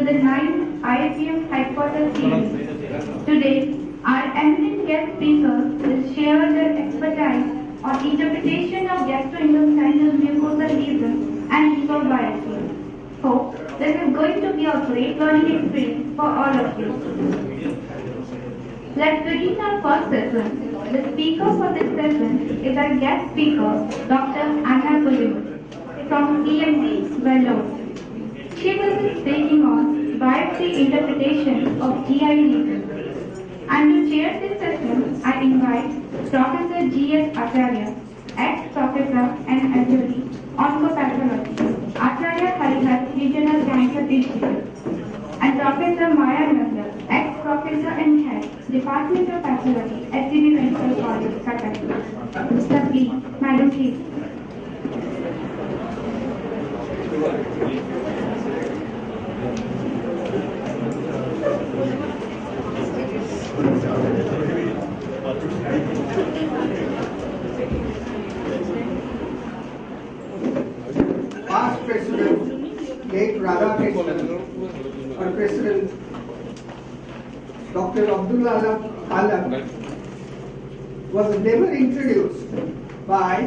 the 9th IAPM headquarters series. Today, our eminent guest speakers will share their expertise on interpretation of gastrointestinal mucosal lesions and microbiology. Hope this is going to be a great learning experience for all of you. Let's begin our first session. The speaker for this session is our guest speaker, Dr. Anna Bollywood from CME Vellore. She will be speaking on biopsy interpretation of GI lesions. And to chair this session, I invite Professor G.S. Acharya, ex-professor and attorney, oncopathology, Acharya Harihar Regional Cancer Institute, and Professor Maya Nanda, ex-professor and head, Department of Pathology, SCB Medical College, Cuttack. Mr. P. Madam Chief. Past President, late Radhakrishnan, or President Dr. Abdullah Alam was never introduced by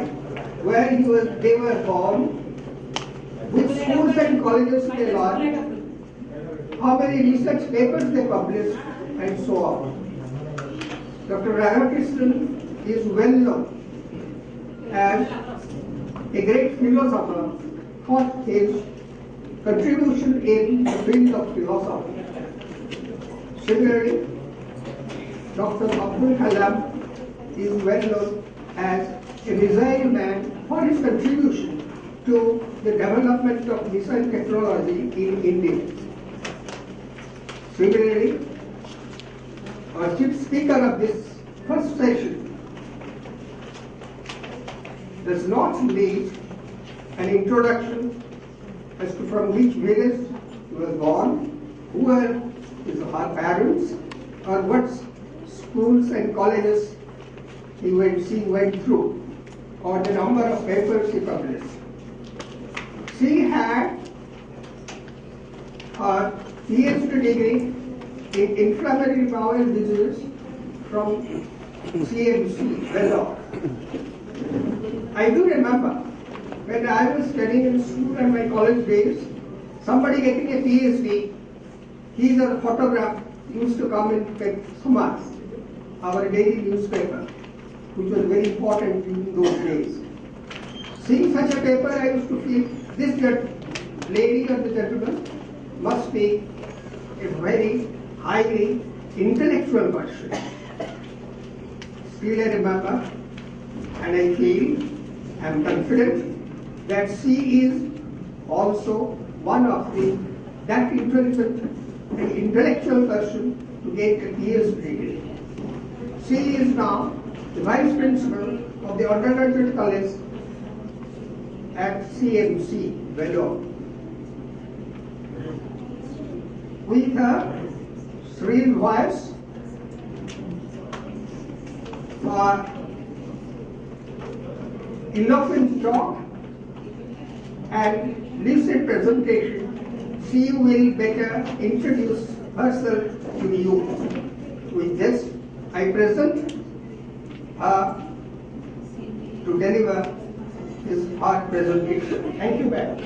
where they were born, which schools and colleges they learned, how many research papers they published, and so on. Dr. Radhakrishnan is well known as a great philosopher for his contribution in the field of philosophy. Similarly, Dr. Abdul Kalam is well known as a missile man for his contribution to the development of missile technology in India. Similarly, our chief speaker of this first session does not need an introduction as to from which village he was born, who were his parents, or what schools and colleges he went through, or the number of papers he published. She had her PhD degree in inflammatory bowel disease from CME Vellore. I do remember when I was studying in school and my college days, somebody getting a PhD, his photograph used to come in Samaj, our daily newspaper, which was very important in those days. Seeing such a paper, I used to feel this lady or the gentleman must be a very highly intellectual person. Still I remember, and I feel, I am confident that she is also one of that intelligent and intellectual person to get a PhD degree. She is now the Vice Principal of the Undergraduate College at CME Vellore. With her shrill voice, her eloquent talk and lucid presentation, she will better introduce herself to you. With this, I present her to deliver her presentation. Thank you, ma'am.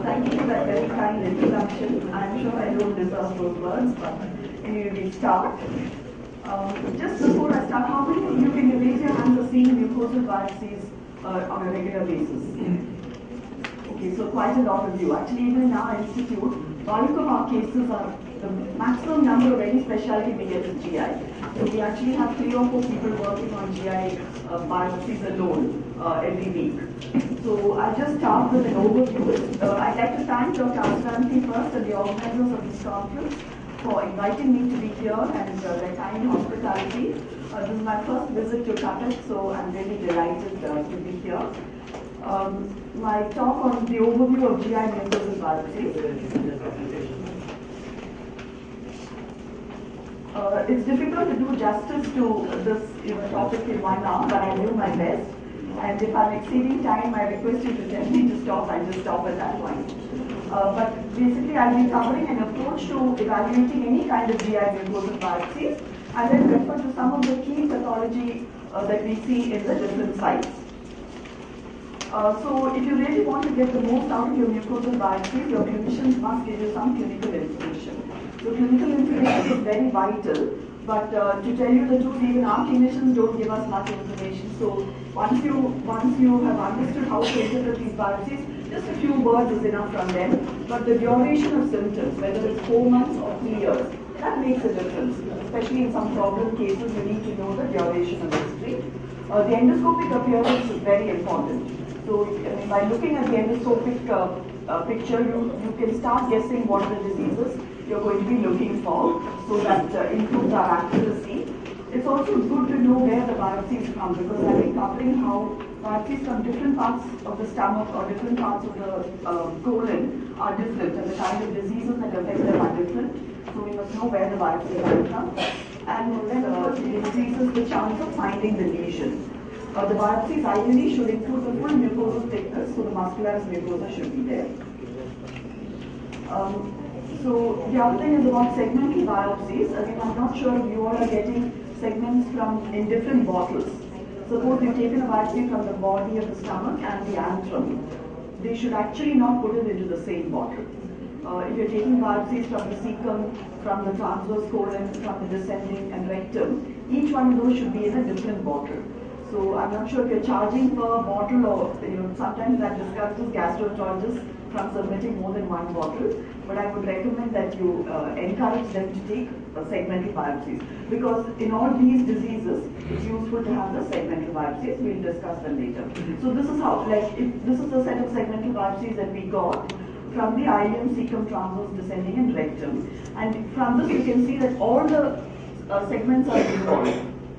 Thank you for that very kind introduction. I'm sure I don't deserve those words, but anyway, we start. Just before I start, how many of you can raise your hands for seeing mucosal biopsies on a regular basis? Okay, so quite a lot of you. Actually, even in our institute, bulk of our cases are the maximum number of any specialty we get is GI. So we actually have 3 or 4 people working on GI biopsies alone every week. So I'll just start with an overview. I'd like to thank Dr. Asranthi first and the organizers of this conference for inviting me to be here and their kind hospitality. This is my first visit to Cuttack, so I'm really delighted to be here. My talk on the overview of GI mucosal biopsy. It's difficult to do justice to this topic in 1 hour, but I'll do my best. And if I'm exceeding time, I request you to tell me to stop. I just stop at that point. But basically, I'll be covering an approach to evaluating any kind of GI mucosal biopsies, and then refer to some of the key pathology that we see in the different sites. So if you really want to get the most out of your mucosal biopsies, your clinicians must give you some clinical information. So clinical information is very vital, but to tell you the truth, even our clinicians don't give us much information. So once you have understood how to interpret these biopsies, just a few words is enough from them. But the duration of symptoms, whether it's 4 months or 3 years, that makes a difference. Especially in some problem cases, you need to know the duration of history. The endoscopic appearance is very important. So by looking at the endoscopic picture, you can start guessing what are the diseases you're going to be looking for, so that improves our accuracy. It's also good to know where the biopsies come, because I've been covering how biopsies from different parts of the stomach or different parts of the colon are different, and the kind of diseases that affect them are different. So we must know where the biopsy comes from, and then it increases the chance of finding the lesion. The biopsies ideally should include the full mucosal thickness, so the muscularis mucosa should be there. So the other thing is about segmental biopsies. Again, I'm not sure if you all are getting segments in different bottles. Suppose you've taken a biopsy from the body of the stomach and the antrum. They should actually not put it into the same bottle. If you're taking biopsies from the cecum, from the transverse colon, from the descending and rectum, each one of those should be in a different bottle. So I'm not sure if you're charging per bottle, or sometimes that discourages gastroenterologists from submitting more than one bottle. But I would recommend that you encourage them to take segmental biopsies, because in all these diseases, it's useful to have the segmental biopsies. We'll discuss them later. So this is how, this is the set of segmental biopsies that we got from the ileum, cecum, transverse, descending, and rectum. And from this, you can see that all the segments are involved.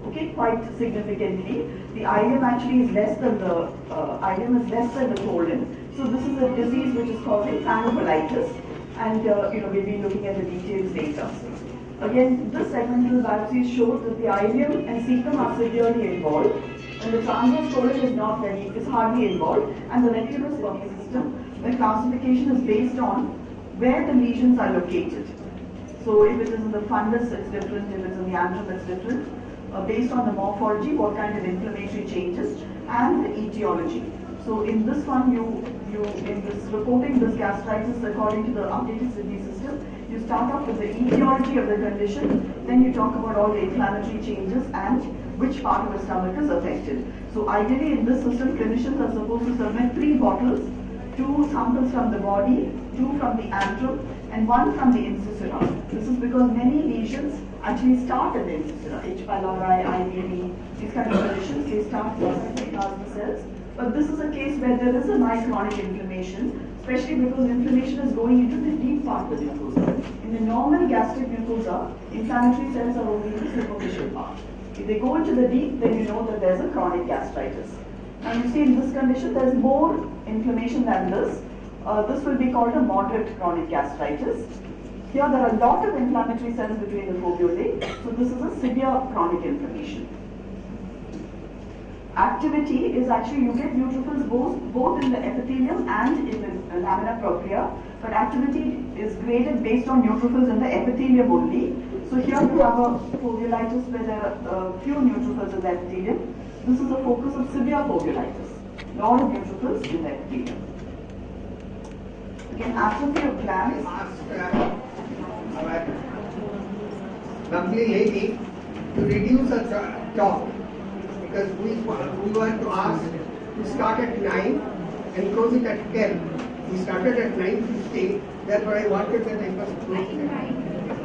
Okay, quite significantly. The ileum actually is less than the colon. So this is a disease which is causing pancolitis, and we'll be looking at the details later. Again, this segmental biopsies show that the ileum and cecum are severely involved, and the transverse colon is hardly involved, and the rectum is working system. The classification is based on where the lesions are located. So if it is in the fundus, it's different. If it's in the antrum, it's different. Based on the morphology, what kind of inflammatory changes, and the etiology. So in this one, in this reporting this gastritis according to the updated CME system, you start off with the etiology of the condition, then you talk about all the inflammatory changes and which part of the stomach is affected. So ideally in this system, clinicians are supposed to submit 3 bottles, 2 samples from the body, 2 from the antrum, and 1 from the incisura. This is because many lesions actually start at the incisura. H. pylori, IBD, these kind of conditions, they start with plasma cells. But this is a case where there is a mild chronic inflammation, especially because inflammation is going into the deep part of the mucosa. In the normal gastric mucosa, inflammatory cells are only in the superficial part. If they go into the deep, then you know that there's a chronic gastritis. And you see in this condition, there's more inflammation than this. This will be called a moderate chronic gastritis. Here there are a lot of inflammatory cells between the fovulae, so this is a severe chronic inflammation. Activity is actually, you get neutrophils both in the epithelium and in the lamina propria, but activity is graded based on neutrophils in the epithelium only. So here you have a fovulitis where there are few neutrophils in the epithelium. This is the focus of severe fovulitis. A lot of neutrophils in the epithelium. Again, atrophy of glands. Our lovely lady to reduce the talk, because we want to ask to start at 9 and close it at 10. We started at 9:50. Therefore, I wanted that I must close it.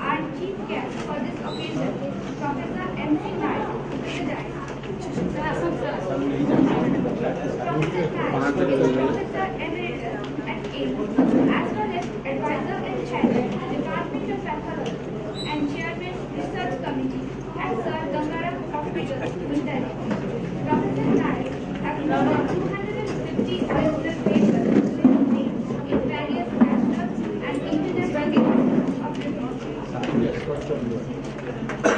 Our chief guest for this occasion is Professor M.C. Naik, Professor Naik is Professor Emeritus at AIMS, as well as advisor and chairman, Department of Pathology, and chairman, Research Committee at Sir Gangaram Hospital, Bidanasi. Professor Naik has more than 250 original papers in various national and international journals of research.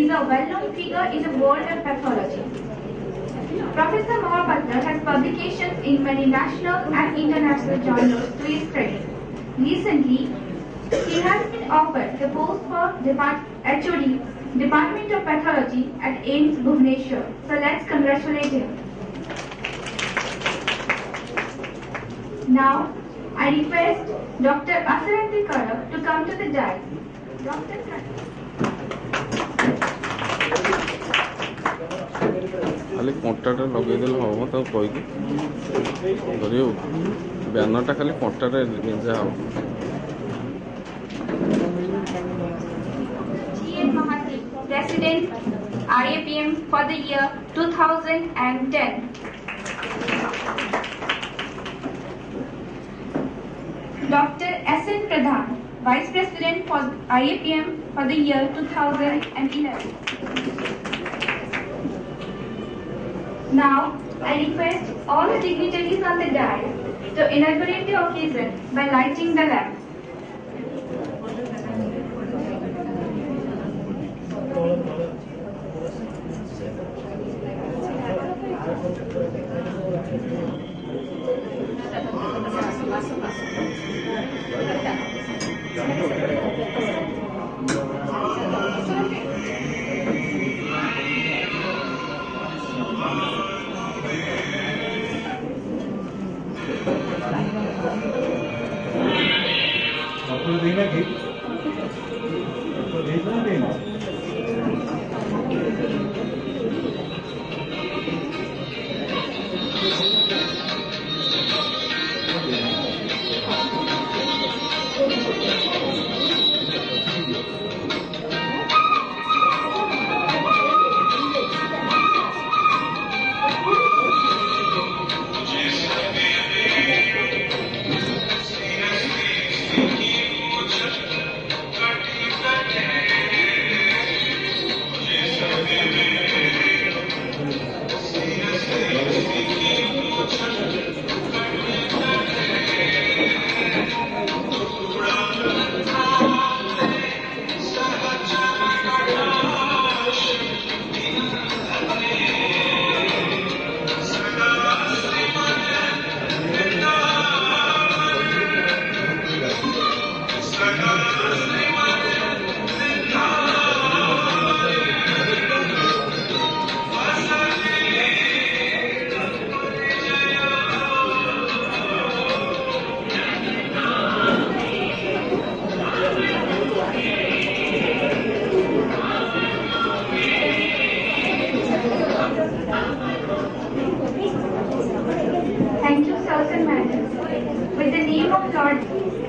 is a well-known figure in the world of pathology. Professor Mahapatra has publications in many national and international journals to his credit. Recently, he has been offered the post for HOD, Department of Pathology at AIIMS Bhubaneswar. So let's congratulate him. Now, I request Dr. Asaranti Karak to come to the dais. Dr. Karak. खाली कंटाटे लगे हम तो कहीकि बैनरटा खाली कंटाटे गेंजा हम President IAPM for the year 2010. Dr. S.N. Pradhan, Vice President for IAPM for the year 2011. Now, I request all the dignitaries on the dais to inaugurate the occasion by lighting the lamp.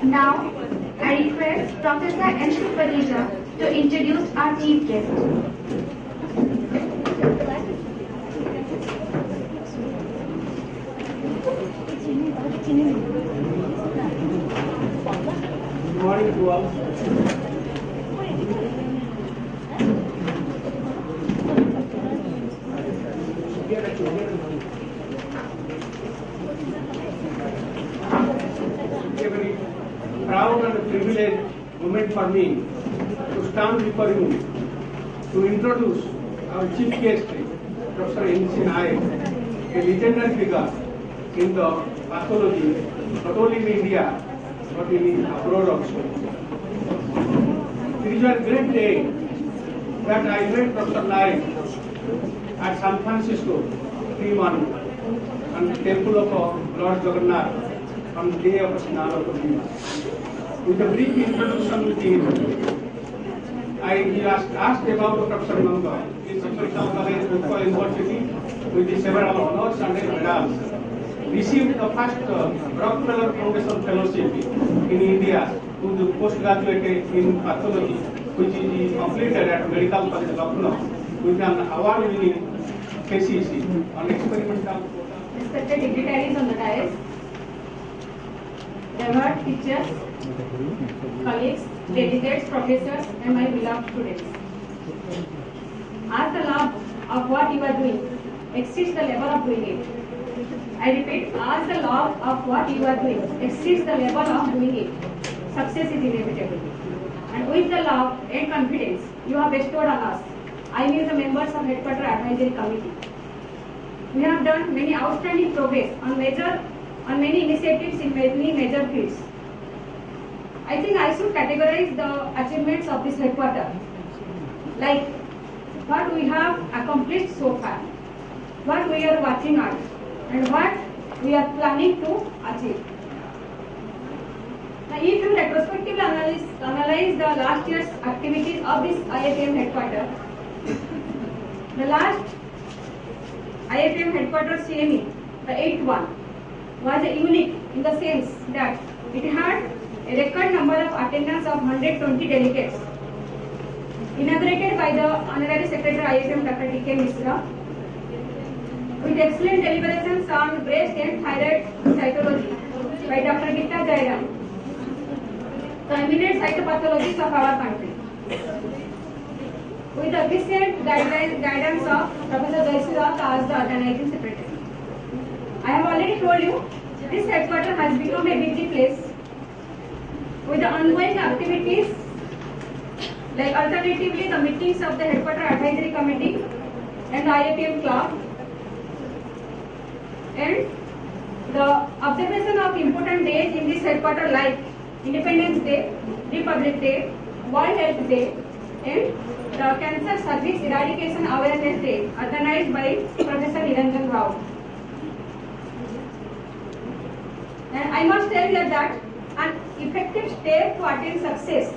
Now, I request Professor N. Suparija to introduce our chief guest. Good morning to all. A very proud and privileged moment for me to stand before you to introduce our chief guest, Professor N.C. Nayak, a legendary figure in the pathology, not only in India, but in abroad also. It is a great day that I met Professor Nayak at San Francisco, Fremont, and the temple of Lord Jagannath on the day of Snana Purnima. With a brief introduction with him, I asked about Professor Nanga in Central College, Bhopal University, with the several honors and medals. Received the first Rockefeller Foundation Fellowship in India, who the postgraduate in pathology, which is completed at Medical College Lucknow, with an award-winning thesis on experimental. Respected dignitaries on the dais, revered teachers, colleagues, delegates, professors, and my beloved students. As the love of what you are doing exceeds the level of doing it. I repeat, as the love of what you are doing exceeds the level of doing it, success is inevitable. And with the love and confidence you have bestowed on us, I mean the members of Headquarter Advisory Committee. We have done many outstanding progress on many initiatives in many major fields. I think I should categorize the achievements of this headquarter, like what we have accomplished so far, what we are working on, and what we are planning to achieve. Now, if you retrospectively analyze the last year's activities of this IAPM headquarter, the last IAPM headquarters CME, the 8th one, was unique in the sense that it had a record number of attendance of 120 delegates, inaugurated by the Honorary Secretary IAPM Dr. D.K. Misra, with excellent deliberations on breast and thyroid cytology by Dr. Gita Jairam, the eminent cytopathologists of our country, with the efficient guidance of Professor Jaiswal as the organizing secretary. I have already told you, this headquarter has become a busy place with the ongoing activities, like alternatively the meetings of the Headquarter Advisory Committee and the IAPM Club, and the observation of important days in this headquarter like Independence Day, Republic Day, World Health Day, and the Cancer Service Eradication Awareness Day organized by Professor Niranjan Rao. And I must tell you that an effective step to attain success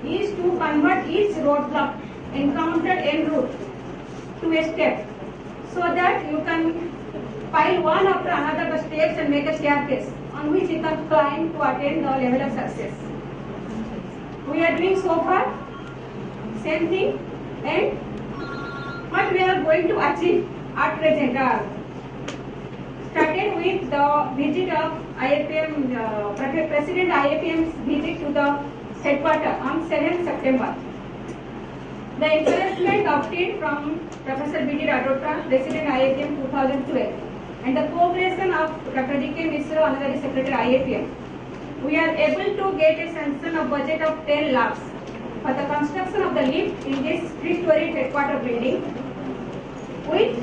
is to convert each roadblock encountered en route to a step, so that you can pile one after another the steps and make a staircase on which you can climb to attain the level of success. We are doing so far same thing, and what we are going to achieve at present are started with the visit of IAPM, President IAPM's visit to the headquarter on 7th September. The encouragement obtained from Professor B.D. Radotra, President IAPM 2012, and the cooperation of Dr. D.K. Misra, Honorary Secretary IAPM, we are able to get a sanction of budget of 10 lakhs for the construction of the lift in this 3-story headquarter building, with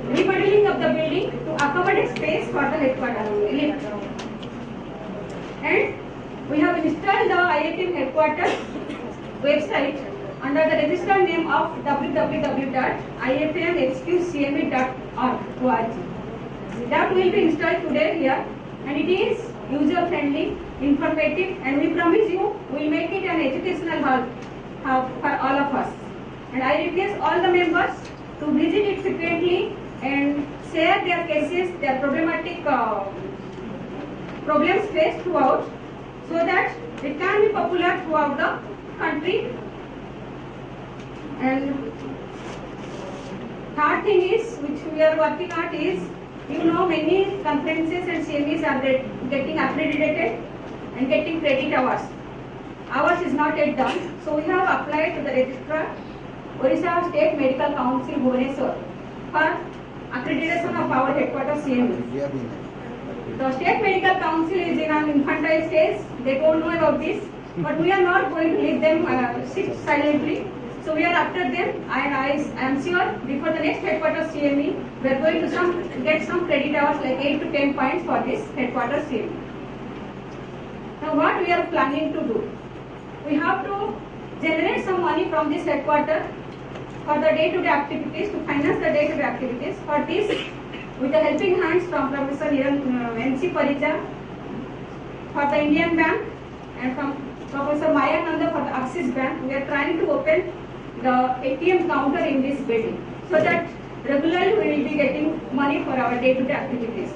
remodeling of the building to accommodate space for the headquarter lift. And we have installed the IAPM headquarters website under the registered name of www.IAPM HQ CME.org. That will be installed today here, and it is user friendly, informative, and we promise you we will make it an educational hub for all of us. And I request all the members to visit it frequently and share their cases, their problematic problems faced throughout, so that it can be popular throughout the country. And third thing is, which we are working on is, many conferences and CMEs are getting accredited and getting credit hours. Ours is not yet done, so we have applied to the registrar, Orissa State Medical Council, Bhubaneswar, for accreditation of our headquarters CME. The State Medical Council is in an infantile stage. They don't know about this, but we are not going to leave them sit silently. So we are after them, and I am sure before the next headquarters CME, we are going to get some credit hours like 8 to 10 points for this headquarters CME. Now what we are planning to do? We have to generate some money from this headquarter for the day-to-day activities, to finance the day-to-day activities. For this, with the helping hands from Professor N.C. Parija for the Indian Bank and from Professor Maya Nanda for the Axis Bank, we are trying to open the ATM counter in this building, so that regularly we will be getting money for our day-to-day activities.